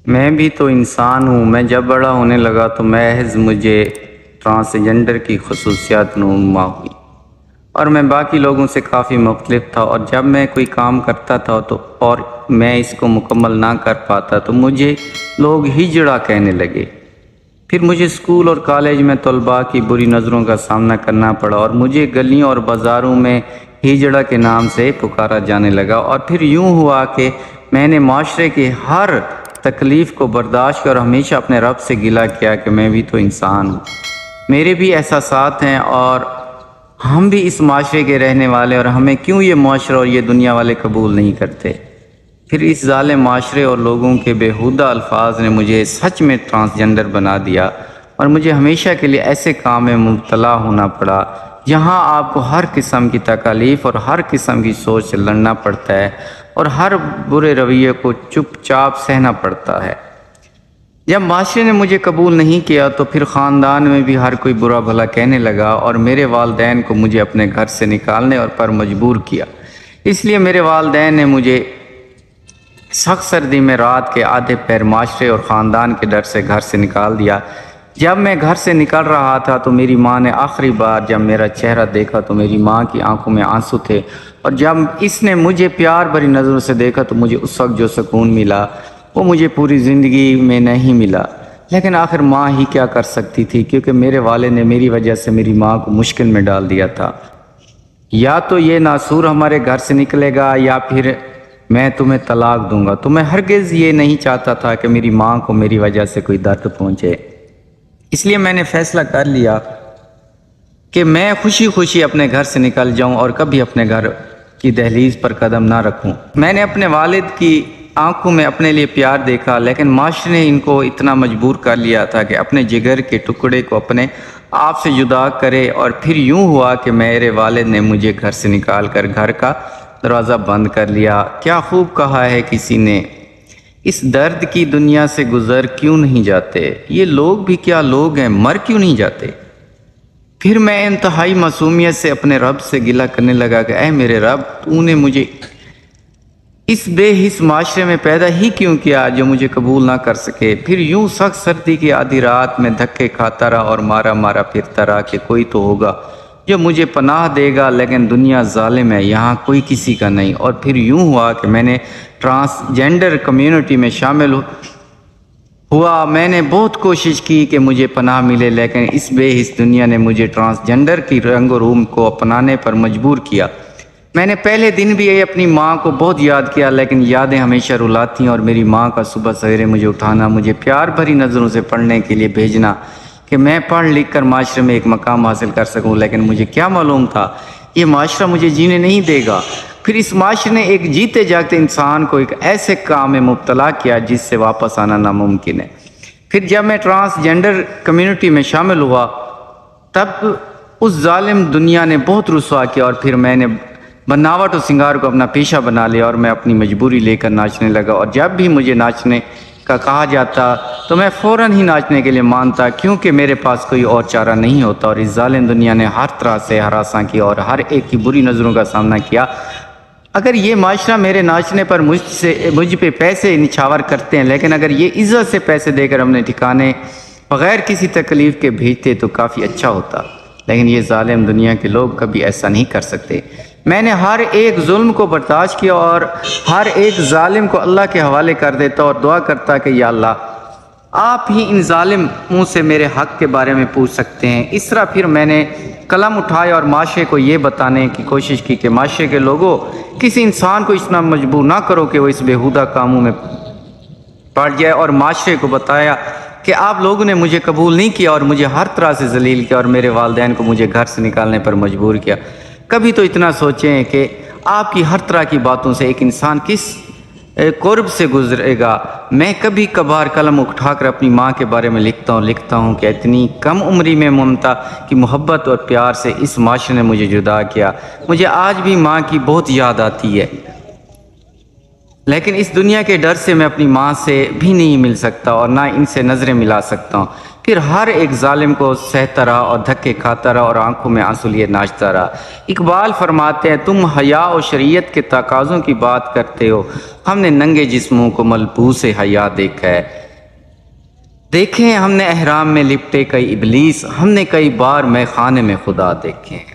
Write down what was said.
میں بھی تو انسان ہوں۔ میں جب بڑا ہونے لگا تو محض مجھے ٹرانسجنڈر کی خصوصیات نما ہوئی اور میں باقی لوگوں سے کافی مختلف تھا، اور جب میں کوئی کام کرتا تھا اور میں اس کو مکمل نہ کر پاتا تو مجھے لوگ ہجڑا کہنے لگے۔ پھر مجھے اسکول اور کالج میں طلباء کی بری نظروں کا سامنا کرنا پڑا اور مجھے گلیوں اور بازاروں میں ہجڑا کے نام سے پکارا جانے لگا، اور پھر یوں ہوا کہ میں نے معاشرے کی ہر تکلیف کو برداشت کر ہمیشہ اپنے رب سے گلہ کیا کہ میں بھی تو انسان ہوں، میرے بھی احساسات ہیں اور ہم بھی اس معاشرے کے رہنے والے، اور ہمیں کیوں یہ معاشرہ اور یہ دنیا والے قبول نہیں کرتے۔ پھر اس ظالم معاشرے اور لوگوں کے بیہودہ الفاظ نے مجھے سچ میں ٹرانسجنڈر بنا دیا، اور مجھے ہمیشہ کے لیے ایسے کام میں مبتلا ہونا پڑا جہاں آپ کو ہر قسم کی تکالیف اور ہر قسم کی سوچ سے لڑنا پڑتا ہے اور ہر برے رویے کو چپ چاپ سہنا پڑتا ہے۔ جب معاشرے نے مجھے قبول نہیں کیا تو پھر خاندان میں بھی ہر کوئی برا بھلا کہنے لگا، اور میرے والدین کو مجھے اپنے گھر سے نکالنے پر مجبور کیا۔ اس لیے میرے والدین نے مجھے سخت سردی میں رات کے آدھے پہر معاشرے اور خاندان کے ڈر سے گھر سے نکال دیا۔ جب میں گھر سے نکل رہا تھا تو میری ماں نے آخری بار جب میرا چہرہ دیکھا تو میری ماں کی آنکھوں میں آنسو تھے، اور جب اس نے مجھے پیار بھری نظروں سے دیکھا تو مجھے اس وقت جو سکون ملا وہ مجھے پوری زندگی میں نہیں ملا۔ لیکن آخر ماں ہی کیا کر سکتی تھی، کیونکہ میرے والد نے میری وجہ سے میری ماں کو مشکل میں ڈال دیا تھا۔ یا تو یہ ناسور ہمارے گھر سے نکلے گا یا پھر میں تمہیں طلاق دوں گا۔ تو میں ہرگز یہ نہیں چاہتا تھا کہ میری ماں کو میری وجہ سے کوئی درد پہنچے، اس لیے میں نے فیصلہ کر لیا کہ میں خوشی خوشی اپنے گھر سے نکل جاؤں اور کبھی اپنے گھر کی دہلیز پر قدم نہ رکھوں۔ میں نے اپنے والد کی آنکھوں میں اپنے لیے پیار دیکھا، لیکن معاشرے نے ان کو اتنا مجبور کر لیا تھا کہ اپنے جگر کے ٹکڑے کو اپنے آپ سے جدا کرے، اور پھر یوں ہوا کہ میرے والد نے مجھے گھر سے نکال کر گھر کا دروازہ بند کر لیا۔ کیا خوب کہا ہے کسی نے، اس درد کی دنیا سے گزر کیوں نہیں جاتے، یہ لوگ بھی کیا لوگ ہیں، مر کیوں نہیں جاتے۔ پھر میں انتہائی معصومیت سے اپنے رب سے گلہ کرنے لگا کہ اے میرے رب، تو نے مجھے اس بے حس معاشرے میں پیدا ہی کیوں کیا جو مجھے قبول نہ کر سکے۔ پھر یوں سخت سردی کی آدھی رات میں دھکے کھاتا رہا اور مارا مارا پھرتا رہا کہ کوئی تو ہوگا جو مجھے پناہ دے گا، لیکن دنیا ظالم ہے، یہاں کوئی کسی کا نہیں۔ اور پھر یوں ہوا کہ میں نے ٹرانسجنڈر کمیونٹی میں شامل ہوا۔ میں نے بہت کوشش کی کہ مجھے پناہ ملے، لیکن اس بے حس دنیا نے مجھے ٹرانسجنڈر کی رنگ و روم کو اپنانے پر مجبور کیا۔ میں نے پہلے دن بھی اپنی ماں کو بہت یاد کیا، لیکن یادیں ہمیشہ رلاتی ہیں، اور میری ماں کا صبح سویرے مجھے اٹھانا، مجھے پیار بھری نظروں سے پڑھنے کے لیے بھیجنا کہ میں پڑھ لکھ کر معاشرے میں ایک مقام حاصل کر سکوں، لیکن مجھے کیا معلوم تھا یہ معاشرہ مجھے جینے نہیں دے گا۔ پھر اس معاشرے نے ایک جیتے جاگتے انسان کو ایک ایسے کام میں مبتلا کیا جس سے واپس آنا ناممکن ہے۔ پھر جب میں ٹرانسجنڈر کمیونٹی میں شامل ہوا تب اس ظالم دنیا نے بہت رسوا کیا، اور پھر میں نے بناوٹ و سنگار کو اپنا پیشہ بنا لیا اور میں اپنی مجبوری لے کر ناچنے لگا، اور جب بھی مجھے ناچنے کا کہا جاتا تو میں فوراً ہی ناچنے کے لیے مانتا، کیونکہ میرے پاس کوئی اور چارہ نہیں ہوتا۔ اور اس ظالم دنیا نے ہر طرح سے ہراساں کی اور ہر ایک کی بری نظروں کا سامنا کیا۔ اگر یہ معاشرہ میرے ناچنے پر مجھ پہ پیسے نچھاور کرتے ہیں، لیکن اگر یہ عزت سے پیسے دے کر اپنے ٹھکانے بغیر کسی تکلیف کے بھیجتے تو کافی اچھا ہوتا، لیکن یہ ظالم دنیا کے لوگ کبھی ایسا نہیں کر سکتے۔ میں نے ہر ایک ظلم کو برداشت کیا اور ہر ایک ظالم کو اللہ کے حوالے کر دیتا اور دعا کرتا کہ یا اللہ، آپ ہی ان ظالموں سے میرے حق کے بارے میں پوچھ سکتے ہیں۔ اس طرح پھر میں نے قلم اٹھایا اور معاشرے کو یہ بتانے کی کوشش کی کہ معاشرے کے لوگوں، کسی انسان کو اس طرح مجبور نہ کرو کہ وہ اس بیہودہ کاموں میں پڑ جائے، اور معاشرے کو بتایا کہ آپ لوگوں نے مجھے قبول نہیں کیا اور مجھے ہر طرح سے ذلیل کیا، اور میرے والدین کو مجھے گھر سے نکالنے پر مجبور کیا۔ کبھی تو اتنا سوچیں کہ آپ کی ہر طرح کی باتوں سے ایک انسان کس قرب سے گزرے گا۔ میں کبھی کبھار قلم اٹھا کر اپنی ماں کے بارے میں لکھتا ہوں کہ اتنی کم عمری میں ممتا کی محبت اور پیار سے اس معاشرے نے مجھے جدا کیا۔ مجھے آج بھی ماں کی بہت یاد آتی ہے، لیکن اس دنیا کے ڈر سے میں اپنی ماں سے بھی نہیں مل سکتا اور نہ ان سے نظریں ملا سکتا ہوں۔ پھر ہر ایک ظالم کو سہتا رہا اور دھکے کھاتا رہا اور آنکھوں میں آنسو لیے ناچتا رہا۔ اقبال فرماتے ہیں تم حیا و شریعت کے تقاضوں کی بات کرتے ہو، ہم نے ننگے جسموں کو ملبوس حیا دیکھا ہے۔ دیکھیں ہم نے احرام میں لپٹے کئی ابلیس، ہم نے کئی بار میں خانے میں خدا دیکھے ہیں۔